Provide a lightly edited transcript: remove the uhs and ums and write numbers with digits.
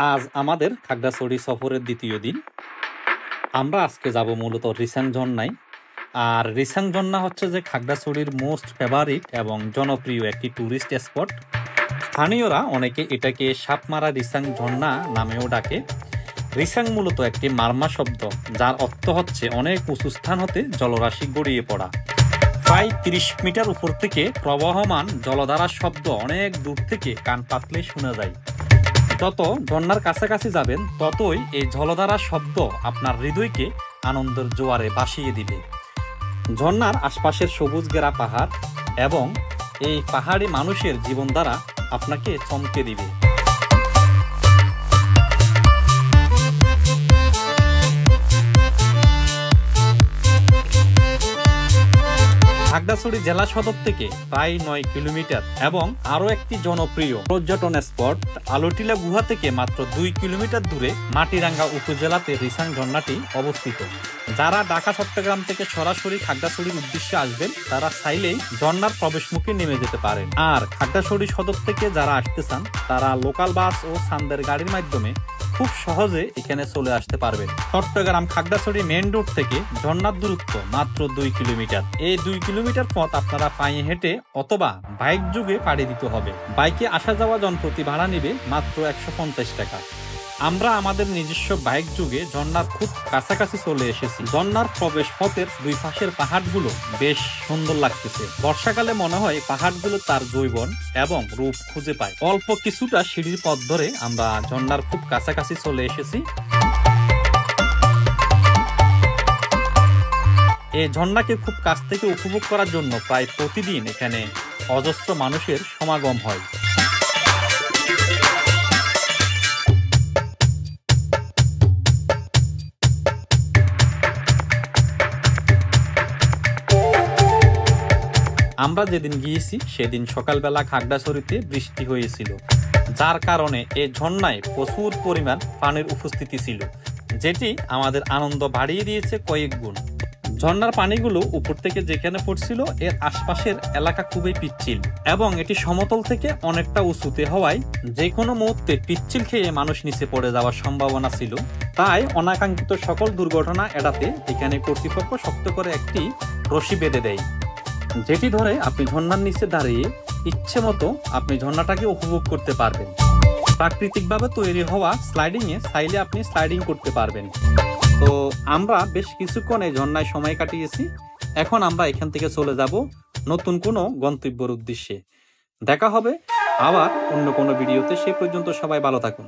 আজ আমাদের খাগড়াছড়ি সফরের দ্বিতীয় দিন। আমরা আজকে যাব মূলত রিসাং ঝর্ণায়। আর রিসাং ঝর্ণা হচ্ছে যে খাগড়াছড়ির মোস্ট ফেভারিট এবং জনপ্রিয় একটি ট্যুরিস্ট স্পট। স্থানীয়রা অনেকে এটাকে সাপমারা রিসাং ঝর্ণা নামেও ডাকে। রিসাং মূলত একটি মারমা শব্দ, যার অর্থ হচ্ছে অনেক উঁচু স্থান হতে জলরাশি গড়িয়ে পড়া। প্রায় 30 মিটার উপর থেকে প্রবাহমান জলধারার শব্দ অনেক দূর থেকে কান পাতলে শোনা যায়। যত ঝর্ণার কাছাকাছি যাবেন ততই এই জলধারার শব্দ আপনার হৃদয়কে আনন্দের জোয়ারে ভাসিয়ে দিবে। ঝর্ণার আশপাশের সবুজ ঘেরা পাহাড় এবং এই পাহাড়ি মানুষের জীবনধারা আপনাকে চমকে দিবে। খাগড়াছড়ি জেলা সদর থেকে প্রায় 9 কিলোমিটার এবং আরো একটি জনপ্রিয় পর্যটন স্পট আলোটিলা গুহা থেকে মাত্র 2 কিলোমিটার দূরে মাটিরাঙ্গা উপজেলাতে রিসাং ঝর্ণাটি অবস্থিত। যারা ঢাকা চট্টগ্রাম থেকে সরাসরি খাগড়াছড়ির উদ্দেশ্যে আসবেন তারা চাইলেই ঝর্ণার প্রবেশমুখে নেমে যেতে পারেন। আর খাগড়াছড়ি সদর থেকে যারা আসতে চান তারা লোকাল বাস ও সান্দের গাড়ির মাধ্যমে খুব সহজে এখানে চলে আসতে পারবে। চট্টগ্রাম খাগড়াছড়ি মেইন রোড থেকে ঝর্ণার দূরত্ব মাত্র 2 কিলোমিটার। এই 2 কিলোমিটার পথ আপনারা পায়ে হেঁটে অথবা বাইক যোগে পাড়ি দিতে হবে। বাইকে আসা যাওয়া জনপ্রতি ভাড়া নেবে মাত্র 150 টাকা। আমরা আমাদের নিজস্ব বাইক যুগে ঝর্ণার খুব কাছাকাছি চলে এসেছি। ঝর্ণার প্রবেশ পথের দুই পাশের পাহাড়গুলো বেশ সুন্দর লাগতেছে। বর্ষাকালে মনে হয় পাহাড়গুলো তার যৌবন এবং রূপ খুঁজে পায়। অল্প কিছুটা সিঁড়ির পথ ধরে আমরা ঝর্ণার খুব কাছাকাছি চলে এসেছি। এই ঝর্ণাকে খুব কাছ থেকে উপভোগ করার জন্য প্রায় প্রতিদিন এখানে অজস্র মানুষের সমাগম হয়। আমরা যেদিন গিয়েছি সেদিন সকালবেলা খাগড়াছড়িতে বৃষ্টি হয়েছিল, যার কারণে এই ঝর্ণায় প্রচুর পরিমাণ পানির উপস্থিতি ছিল, যেটি আমাদের আনন্দ বাড়িয়ে দিয়েছে কয়েক গুণ। ঝর্ণার পানিগুলো উপর থেকে যেখানে পড়ছিল এর আশপাশের এলাকা খুবই পিচ্ছিল এবং এটি সমতল থেকে অনেকটা উঁচুতে হওয়ায় যে কোনো মুহূর্তে পিচ্ছিল খেয়ে মানুষ নিচে পড়ে যাওয়ার সম্ভাবনা ছিল। তাই অনাকাঙ্ক্ষিত সকল দুর্ঘটনা এড়াতে এখানে কর্তৃপক্ষ শক্ত করে একটি রশি বেঁধে দেয়, যেটি ধরে আপনি ঝর্ণার নিচে দাঁড়িয়ে ইচ্ছে মতো আপনি ঝর্ণাটাকে উপভোগ করতে পারবেন। প্রাকৃতিকভাবে তৈরি হওয়া স্লাইডিং এ চাইলে আপনি স্লাইডিং করতে পারবেন। তো আমরা বেশ কিছুক্ষণ এই ঝর্ণায় সময় কাটিয়েছি। এখন আমরা এখান থেকে চলে যাব নতুন কোনো গন্তব্যের উদ্দেশ্যে। দেখা হবে আবার অন্য কোনো ভিডিওতে। সে পর্যন্ত সবাই ভালো থাকুন।